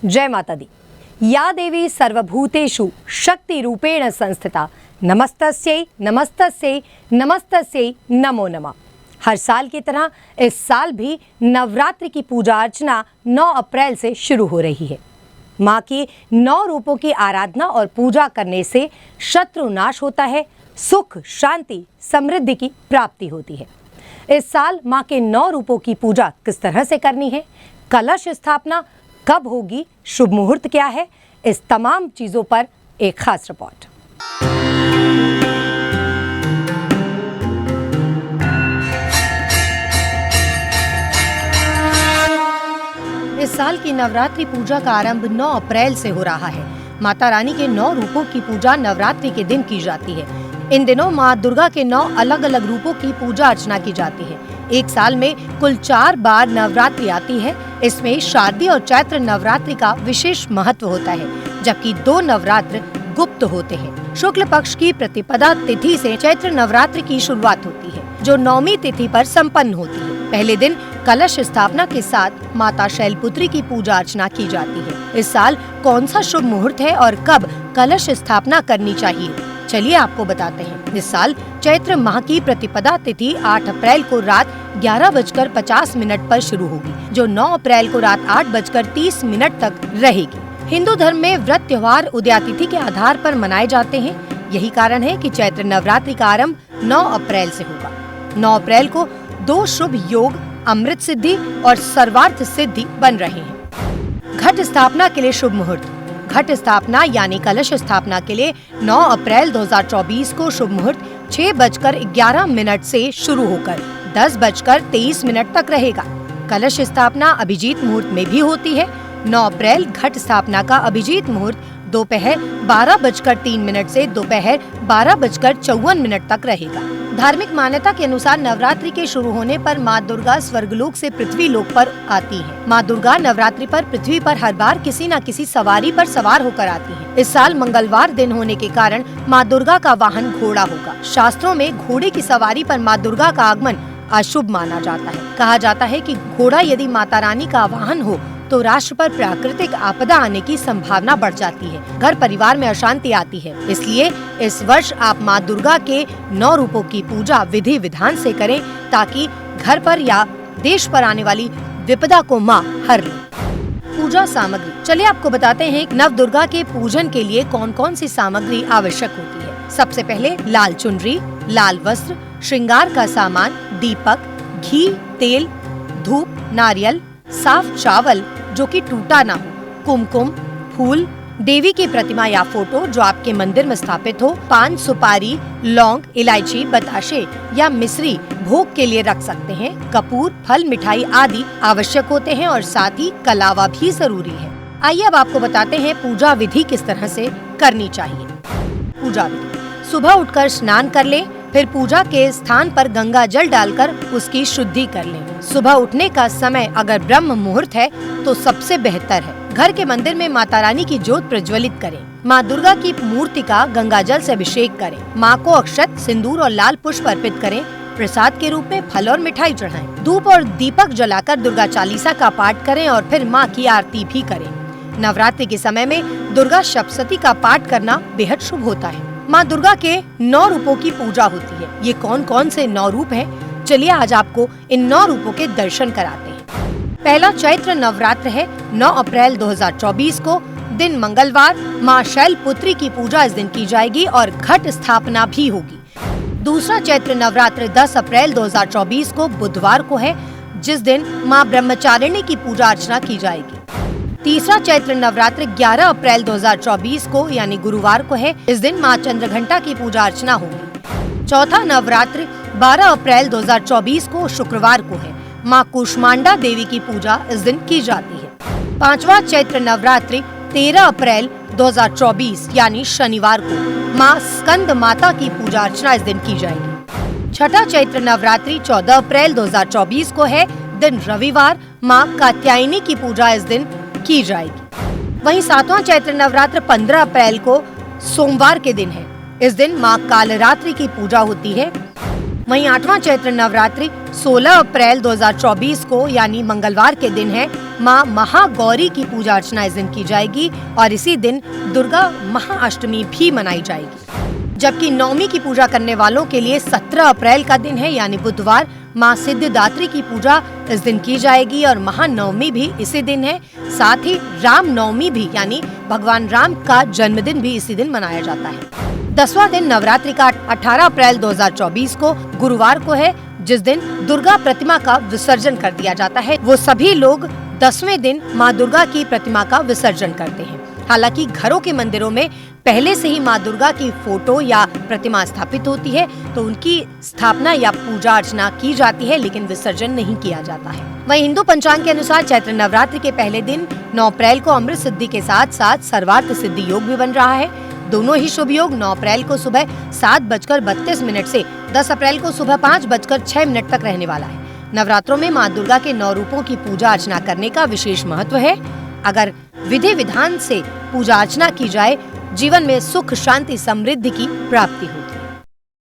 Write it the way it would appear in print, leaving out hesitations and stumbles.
जय माता दी। या देवी सर्वभूतेषु शक्ति रूपेण संस्थिता नमस्तस्यै नमस्तस्यै नमस्तस्यै नमो नमः। हर साल की तरह इस साल भी नवरात्रि की पूजा अर्चना 9 अप्रैल से शुरू हो रही है। माँ की 9 रूपों की आराधना और पूजा करने से शत्रु नाश होता है, सुख शांति समृद्धि की प्राप्ति होती है। इस साल माँ के 9 रूपों की पूजा किस तरह से करनी है, कलश स्थापना कब होगी, शुभ मुहूर्त क्या है, इस तमाम चीजों पर एक खास रिपोर्ट। इस साल की नवरात्रि पूजा का आरंभ 9 अप्रैल से हो रहा है। माता रानी के 9 रूपों की पूजा नवरात्रि के दिन की जाती है। इन दिनों माँ दुर्गा के 9 अलग अलग रूपों की पूजा अर्चना की जाती है। एक साल में कुल 4 बार नवरात्रि आती है। इसमें शारदीय और चैत्र नवरात्रि का विशेष महत्व होता है, जबकि 2 नवरात्र गुप्त होते हैं। शुक्ल पक्ष की प्रतिपदा तिथि से चैत्र नवरात्रि की शुरुआत होती है, जो 9वीं तिथि पर संपन्न होती है। पहले दिन कलश स्थापना के साथ माता शैलपुत्री की पूजा अर्चना की जाती है। इस साल कौन सा शुभ मुहूर्त है और कब कलश स्थापना करनी चाहिए, चलिए आपको बताते हैं। इस साल चैत्र माह की प्रतिपदा तिथि 8 अप्रैल को रात 11:50 पर शुरू होगी, जो 9 अप्रैल को रात 8:30 तक रहेगी। हिंदू धर्म में व्रत त्योहार उदयातिथि के आधार पर मनाए जाते हैं। यही कारण है कि चैत्र नवरात्रि का आरंभ 9 अप्रैल से होगा। 9 अप्रैल को 2 शुभ योग अमृत सिद्धि और सर्वार्थ सिद्धि बन रहे हैं। घट स्थापना के लिए शुभ मुहूर्त। घट स्थापना यानी कलश स्थापना के लिए 9 अप्रैल 2024 को शुभ मुहूर्त 6:11 से शुरू होकर 10:23 तक रहेगा। कलश स्थापना अभिजीत मुहूर्त में भी होती है। 9 अप्रैल घट स्थापना का अभिजीत मुहूर्त दोपहर 12:03 से दोपहर 12:54 तक रहेगा। धार्मिक मान्यता के अनुसार नवरात्रि के शुरू होने पर माँ दुर्गा स्वर्गलोक से पृथ्वी लोक पर आती है। माँ दुर्गा नवरात्रि पर पृथ्वी पर हर बार किसी न किसी सवारी पर सवार होकर आती है। इस साल मंगलवार दिन होने के कारण माँ दुर्गा का वाहन घोड़ा होगा। शास्त्रों में घोड़े की सवारी पर माँ दुर्गा का आगमन अशुभ माना जाता है। कहा जाता है कि घोड़ा यदि माता रानी का वाहन हो तो राष्ट्र पर प्राकृतिक आपदा आने की संभावना बढ़ जाती है, घर परिवार में अशांति आती है। इसलिए इस वर्ष आप माँ दुर्गा के 9 रूपों की पूजा विधि विधान से करें, ताकि घर पर या देश पर आने वाली विपदा को माँ हर ले। पूजा सामग्री, चलिए आपको बताते हैं नव दुर्गा के पूजन के लिए कौन कौन सी सामग्री आवश्यक होती है। सबसे पहले लाल चुनरी, लाल वस्त्र, श्रृंगार का सामान, दीपक, घी, तेल, धूप, नारियल, साफ चावल जो कि टूटा ना हो, कुमकुम, फूल, देवी की प्रतिमा या फोटो जो आपके मंदिर में स्थापित हो, पान, सुपारी, लौंग, इलायची, बताशे या मिश्री भोग के लिए रख सकते हैं। कपूर, फल, मिठाई आदि आवश्यक होते हैं और साथ ही कलावा भी जरूरी है। आइए अब आपको बताते हैं पूजा विधि किस तरह से करनी चाहिए। पूजा विधि, सुबह उठकर स्नान कर लें, फिर पूजा के स्थान पर गंगा जल डालकर उसकी शुद्धि कर लें। सुबह उठने का समय अगर ब्रह्म मुहूर्त है तो सबसे बेहतर है। घर के मंदिर में माता रानी की ज्योत प्रज्वलित करें। माँ दुर्गा की मूर्ति का गंगा जल से अभिषेक करें। माँ को अक्षत, सिंदूर और लाल पुष्प अर्पित करें। प्रसाद के रूप में फल और मिठाई चढ़ाएं। धूप और दीपक जलाकर दुर्गा चालीसा का पाठ करें और फिर माँ की आरती भी करें। नवरात्रि के समय में दुर्गा सप्तशती का पाठ करना बेहद शुभ होता है। माँ दुर्गा के 9 रूपों की पूजा होती है। ये कौन कौन से 9 रूप हैं? चलिए आज आपको इन 9 रूपों के दर्शन कराते हैं। पहला चैत्र नवरात्र है 9 अप्रैल 2024 को, दिन मंगलवार। माँ शैलपुत्री की पूजा इस दिन की जाएगी और घट स्थापना भी होगी। दूसरा चैत्र नवरात्र 10 अप्रैल 2024 को बुधवार को है, जिस दिन माँ ब्रह्मचारिणी की पूजा अर्चना की जाएगी। तीसरा चैत्र नवरात्र 11 अप्रैल 2024 को यानी गुरुवार को है। इस दिन माँ चंद्रघंटा की पूजा अर्चना होगी। चौथा नवरात्र 12 अप्रैल 2024 को शुक्रवार को है। माँ कुष्मांडा देवी की पूजा इस दिन की जाती है। पांचवा चैत्र नवरात्रि 13 अप्रैल 2024 यानी शनिवार को माँ स्कंद माता की पूजा अर्चना इस दिन की जाएगी। छठा चैत्र नवरात्रि 14 अप्रैल 2024 को है, दिन रविवार। माँ कात्यायनी की पूजा इस दिन की जाएगी। वहीं 7वां चैत्र नवरात्र 15 अप्रैल को सोमवार के दिन है। इस दिन माँ कालरात्रि की पूजा होती है। वहीं 8वां चैत्र नवरात्रि 16 अप्रैल 2024 को यानी मंगलवार के दिन है। माँ महागौरी की पूजा अर्चना इस दिन की जाएगी और इसी दिन दुर्गा महाअष्टमी भी मनाई जाएगी। जबकि नवमी की पूजा करने वालों के लिए 17 अप्रैल का दिन है, यानी बुधवार, माँ सिद्धिदात्री की पूजा इस दिन की जाएगी और महानवमी भी इसी दिन है। साथ ही राम नवमी भी, यानी भगवान राम का जन्मदिन भी इसी दिन मनाया जाता है। 10वां दिन नवरात्रि का 18 अप्रैल 2024 को गुरुवार को है, जिस दिन दुर्गा प्रतिमा का विसर्जन कर दिया जाता है। वो सभी लोग 10वें दिन माँ दुर्गा की प्रतिमा का विसर्जन करते हैं। हालांकि घरों के मंदिरों में पहले से ही माँ दुर्गा की फोटो या प्रतिमा स्थापित होती है, तो उनकी स्थापना या पूजा अर्चना की जाती है, लेकिन विसर्जन नहीं किया जाता है। वहीं हिंदू पंचांग के अनुसार चैत्र नवरात्रि के पहले दिन 9 अप्रैल को अमृत सिद्धि के साथ साथ सर्वार्थ सिद्धि योग भी बन रहा है। दोनों ही शुभ योग 9 अप्रैल को सुबह 7:32 से 10 अप्रैल को सुबह 5:06 तक रहने वाला है। नवरात्रों में माँ दुर्गा के 9 रूपों की पूजा अर्चना करने का विशेष महत्व है। अगर विधि विधान से पूजा अर्चना की जाए, जीवन में सुख, शांति, समृद्धि की प्राप्ति होगी।